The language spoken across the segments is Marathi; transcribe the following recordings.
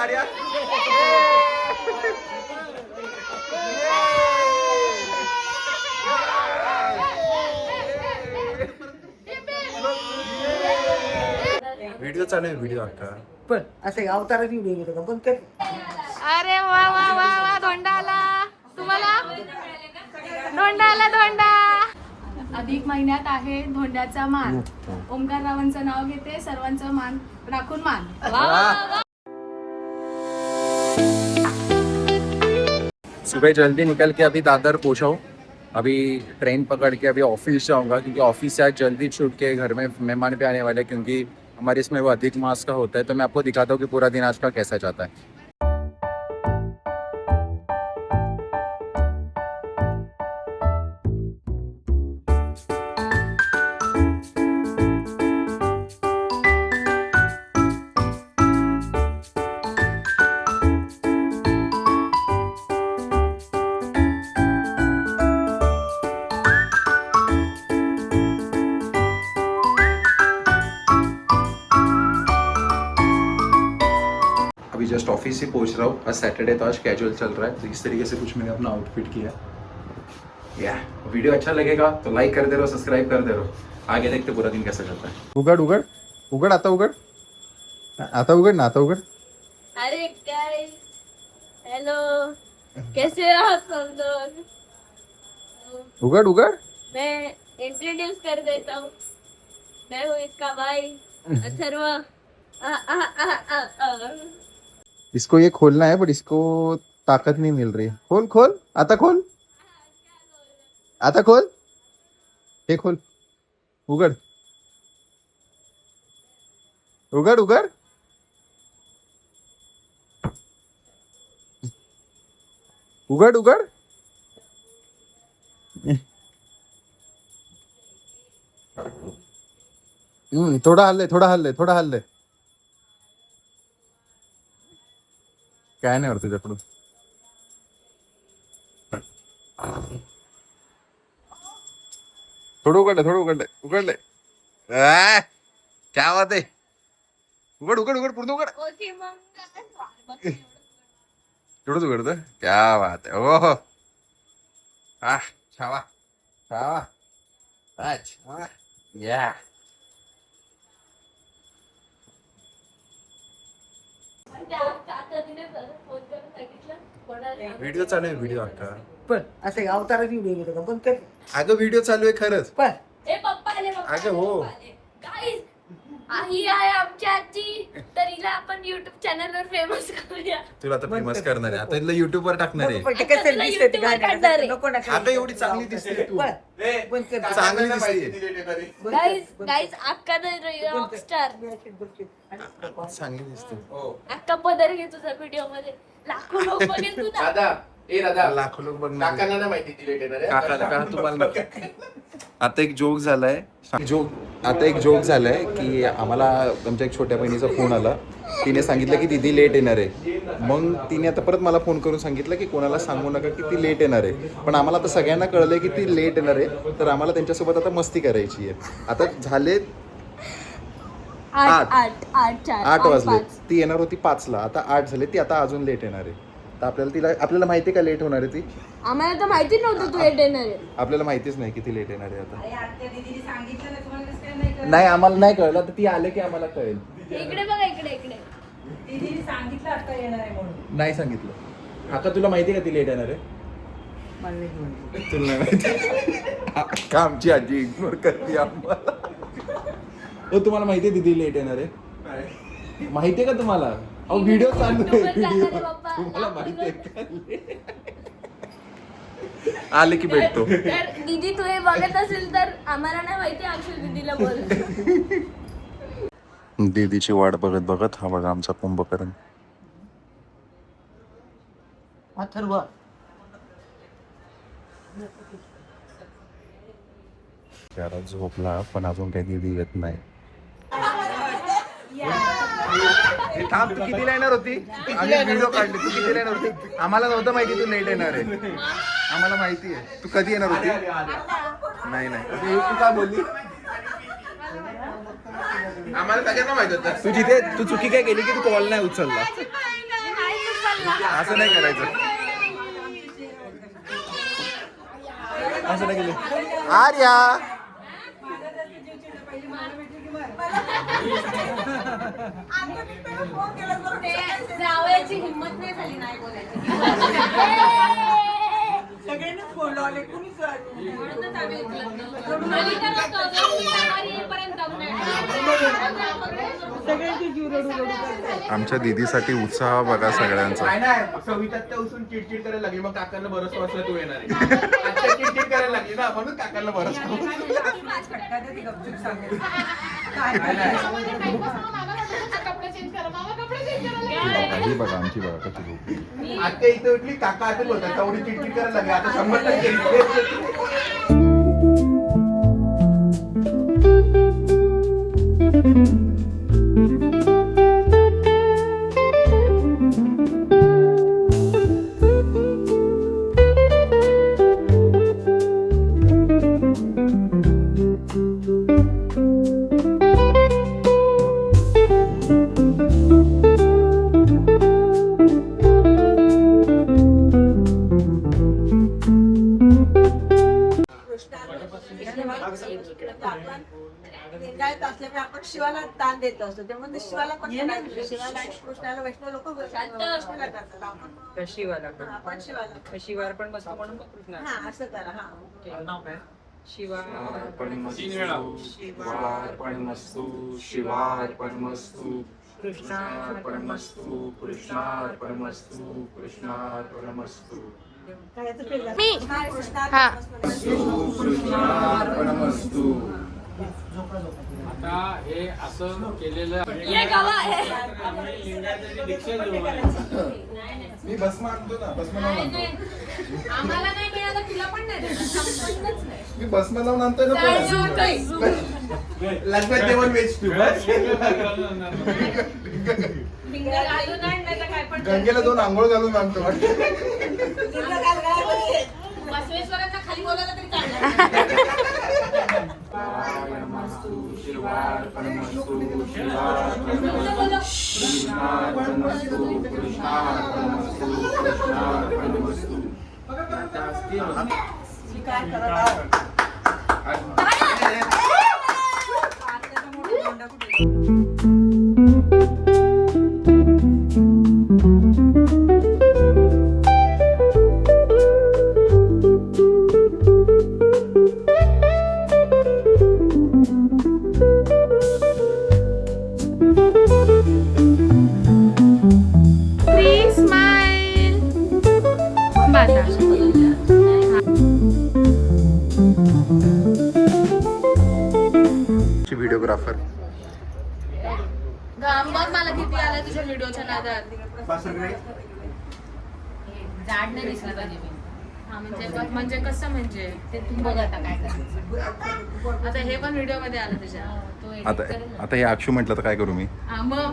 ताड्या. व्हिडिओ चालू आहे, व्हिडिओ आता पण असं अवताराची व्हिडिओ घेतो पण कर. अरे वा वा वा वा धोंडा आला तुम्हाला. धोंडा आला धोंडा. अधिक महिन्यात आहे धोंड्याचा मान. ओमकार रावांचं नाव घेते, सर्वांचं मान राखून मान. सुबह जल्दी निकल के अभी दादर पहुंचा हूँ. अभी ट्रेन पकड़ के अभी ऑफिस जाऊंगा, क्योंकि ऑफिस से आज जल्दी छूट के घर में मेहमान भी आने वाले हैं, क्योंकि हमारे इसमें वो अधिक मास का होता है. तो मैं आपको दिखाता हूँ कि पूरा दिन आज का कैसा जाता है. अभी जस्ट ऑफिस से पहुंच रहा हूँ. आज सैटरडे तो आज कैजुअल चल रहा है, तो इस तरीके से कुछ मैंने अपना आउटफिट किया. वीडियो अच्छा लगेगा तो लाइक कर दे रहो, सब्सक्राइब कर दे रहो. आगे देखते पूरा दिन कैसा जाता है. उगड़ उगड़ उगड़, आता उगड़, आता उगड़ ना, आता उगड़. अरे गाइस, हेलो, कैसे हो आप सब लोग? उगड़ उगड़. मैं इंट्रोड्यूस कर देता हूँ. मैं हूँ इसका भाई अथर्व. इसको ये खोलना है, बट इसको ताकत नहीं मिल रही. खोल खोल, आता खोल, आता खोल, हे खोल. उगड़ उगड़ उगड़. उगड़ उगड़. थोड़ा हल्ले, थोड़ा हल्ले, थोड़ा हल्ले. काय नाही होत तुझ्याकडून. थोडं उघडलं, थोडं उघडलंय, उघडलंय. क्या बात आहे. उघड उघड उघड, पूर्ण उघड. एवढंच उघडतं. क्या बात आहे. ओ हो, हा छावा छावा. अच्छा या. व्हिडिओ चालू आहे, व्हिडिओ आता. पण असं अवताराची व्हिडिओ घेतो पण कर. अगं व्हिडिओ चालू आहे खरंच. पण ए पप्पा आले, पप्पा अगं हो. गाईस, ही आहे आमची आजी. तर हिला आपण युट्यूब चॅनल वर फेमस करूया. तुला आता फेमस करणार आहे आता, हिला युट्यूब वर टाकणार आहे. पण ते कसं तुला दिसतं ते YouTube वर गाणं, टाकणार आहे. नको नका. आता एवढी चांगली दिसते तू. पण कर. चांगली दिसते. गाईस गाईस, अक्का रॉकस्टार. चांगली दिसते. अक्का पदर घे तुझा व्हिडिओ मध्ये. लाखो लोक बघेल तुला. दादा लाखो लोक बघणार. काकांना नाही माहिती ती लेट येणार आहे. काकाला का तुम्हाला. आता एक जोक झालाय, आता एक जोक झालाय की आम्हाला आमच्या एक छोट्या बहिणीचा फोन आला. तिने सांगितलं की दीदी लेट येणार आहे. मग तिने आता परत मला फोन करून सांगितलं की कोणाला सांगू नका की ती लेट येणार आहे. पण आम्हाला आता सगळ्यांना कळलंय की ती लेट येणार आहे, तर आम्हाला त्यांच्यासोबत आता मस्ती करायची आहे. आता झाले 8 वाजले. ती येणार होती 5ला, आता 8 झाले. ती आता अजून लेट येणार आहे. तर आपल्याला माहिती आहे का लेट होणार आहे ती. आम्हाला तर माहिती नव्हतं तू लेट येणार आहे. आपल्याला माहितीच नाही किती लेट येणार आहे आता. नाही आम्हाला नाही कळलं, तर ती आले की आम्हाला कळेल. इकडे बघा, इकडे इकडे. नाही सांगितलं. आता तुला माहिती का ती लेट येणार आहे. तुला नाही माहिती का आमची आजी इग्नोर करते आम्हाला. हो तुम्हाला माहिती आहे दीदी लेट येणार आहे. माहिती आहे का तुम्हाला. अहो व्हिडिओ चालू आहे, व्हिडिओ. तुम्हाला माहिती आहे का. आले की भेटतो. तर दीदी तू हे बघत असेल तर आम्हाला नाही माहिती. आमच्या दीदीला बोल. दीदीची वाट बघत बघत हा बघा आमचा कुंभकर्ण. अथर्व त्याला झोपला पण अजून काही दीदी येत नाही. थांब, तू कितीला येणार होती. आम्ही व्हिडिओ काढले. तू कितीला येणार होती. आम्हाला नव्हतं माहिती तू लेट येणार आहे. आम्हाला माहिती आहे. तू कधी येणार होती. नाही नाही तू काय बोलली. आम्हाला सगळ्यांना माहित होतं. तू चुकी काय केली की तू कॉल नाही उचलला. असं नाही करायचं. असं नाही केलं. आर्या जावयाची हिंमत नाही झाली नाही बोलायची. सगळ्यांनी फोन लावले कुणीच म्हणूनच आम्ही उचलत सगळ्यांची जीव रडू रडू करतात. आमच्या दीदीसाठी उत्साह बघा सगळ्यांचा. काय नाही सवितात त्या उसून चिडचिड करायला लागली मग काकांना बरंच वाटलं तू येणार आहे. आता चिडचिड करायला लागली ना म्हणून काकांना बरंच कपडे चेंज करा मामा कपडे चेंज करायला ही बघा आमची बघा कशी झोपली. आता इथे उठली काका आतील होता तेवढी चिडचिड करायला लागली आता 100% लिंगायत असल्यामुळे आपण शिवाला दान देत असतो त्यामुळे शिवाला पण शिवाला कृष्णाला वैष्णव लोक वैष्णवला करतात आपण शिवाला आपण शिवाला शिवार पण बसतो म्हणून कृष्णा हा असं करा हा शिवार्पणमस्तु शिवार्पणमस्तु कृष्णार्पणमस्तु कृष्णार्पणमस्तु कृष्णार्पणमस्तु मी हा कृष्णार्पणमस्तु. आता हे असं केलेलं ये गावा आहे आम्ही लिंगायताची दीक्षा घेऊ आहे. मी भस्म आणतो ना, भस्म लावून आणतो. आम्हाला नाही मिळालं तुला पण नाही देणार. मी भस्म लावून आणतोय ना परत. लग्नात जेवण वेच तू गंगेला 2 आंघोळ घालून आणतो. बसवेश्वरांना खाली बोलायला तरी चालणार. शिवार्पणमस्तु कृष्णार्पणमस्तु कृष्णार्पणमस्तु कृष्णार्पणमस्तु. स्वीकार करत Please smile. बाता. व्हिडिओग्राफर घाम बघ मला किती आला तुझ्या व्हिडिओच्या नादात. जाड नाही दिसलं पाहिजे मी. हा म्हणजे कसं म्हणजे ते तू बघ आता काय करायचं. आता हे पण व्हिडिओ मध्ये आलं तुझ्या. तो edit आता करेल ना. आता हे अक्षू म्हटलं तर काय करू मी? हा, मग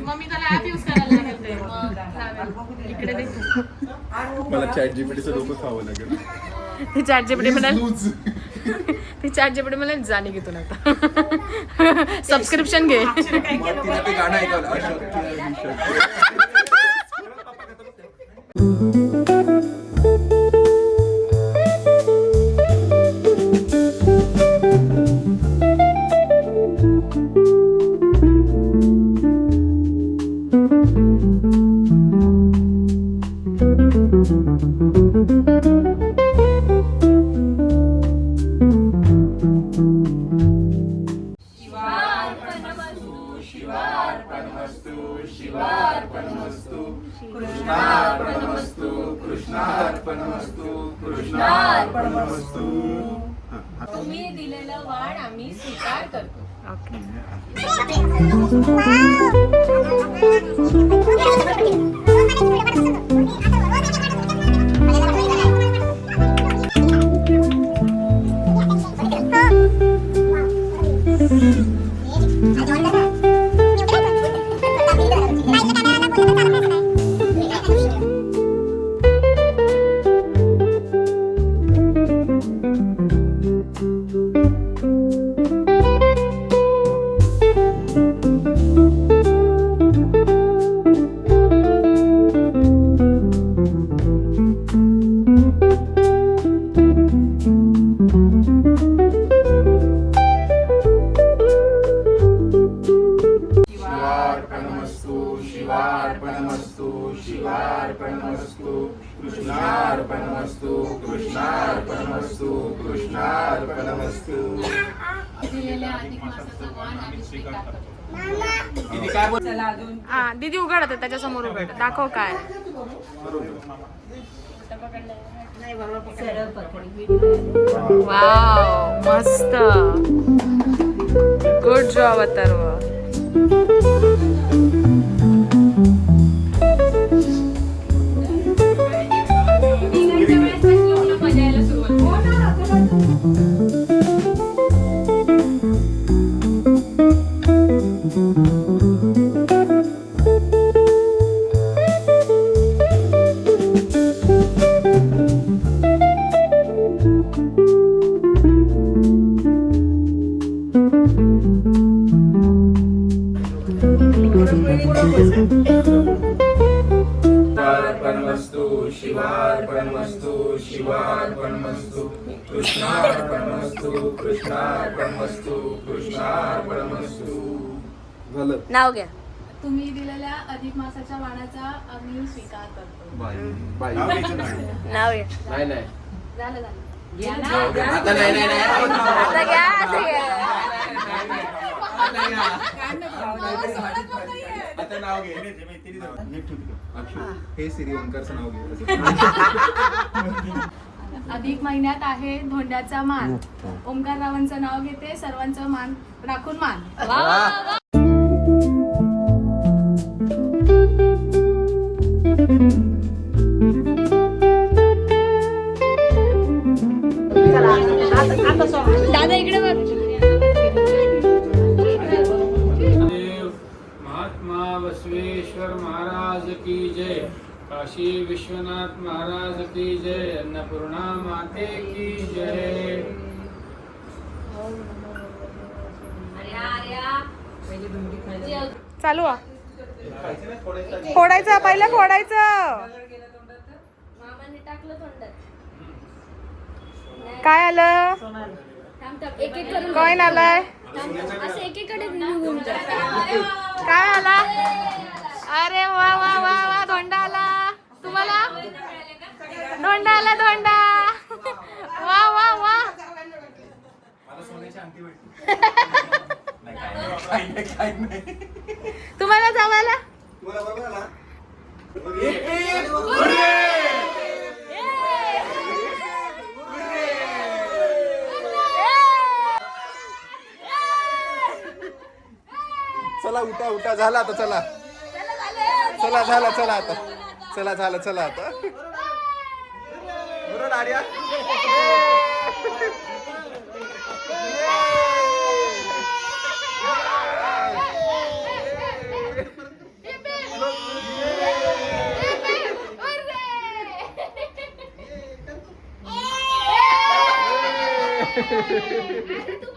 मग मी त्याला ऍप युज करायला लागेल ते. मग लावेल. इकडे दे तू. मला चॅट जीपीटीचं डोकं खावं लागेल. ती चॅट जीपीटी म्हणाल ती चॅट जीपीटी म्हणाल जाणे घे तुला आता सबस्क्रिप्शन घे. तिला ते गाणं ऐकवलं अशोक. कृष्णार्पणमस्तु कृष्णार्पणमस्तु कृष्णार्पणमस्तु. तुम्ही दिलेलं वाण आम्ही स्वीकार करतो. शिवार्पणमस्तु शिवार्पणमस्तु कृष्णार्पणमस्तु कृष्णार्पणमस्तु कृष्णार्पणमस्तु. दिलेल्या अधिक मासाचा मान आम्ही स्वीकार करतो. किती काय बोल चला अजून हा दीदी उघडत त्याच्या समोर उघड दाखव काय. नाही बाबा सरळ पकड. वाव मस्त गुड जॉब अथर्व. मजा यायला शिवार्पणमस्तु शिवार्पणमस्तु शिवार्पणमस्तु कृष्णार्पणमस्तु कृष्णार्पणमस्तु कृष्णार्पणमस्तु. झालं. नाव घ्या. तुम्ही दिलेल्या अधिक मासाच्या वाणाचा आम्ही स्वीकार करतो. नाव घ्या. नाही नाही झालं झालं. आता नाही नाही नाही आता घ्या असं घ्या. आता नाव घे. हे श्री ओंकारचं नाव घे. अधिक महिन्यात आहे धोंड्याचा मान. ओमकार रावांचं नाव घेते सर्वांचं मान राखून मान. दादा इकडे बघ. देव महात्मा बसवेश्वर महाराज की जय. काशी विश्वनाथ महाराज की जय. अन्नपूर्णा माते की जय. चालू फोडायचं पहिलं फोडायचं. काय आलं कॉइन आलाय. काय आला. अरे वा वा वा वा धोंडा आला तुम्हाला. धोंडा आला धोंडा. वा वा वा. तुम्हाला जावायला चला उठा उठा झाला आता. चला चला झाला. चला आता. चला झालं. चला आता. बरोबर आर्या. तू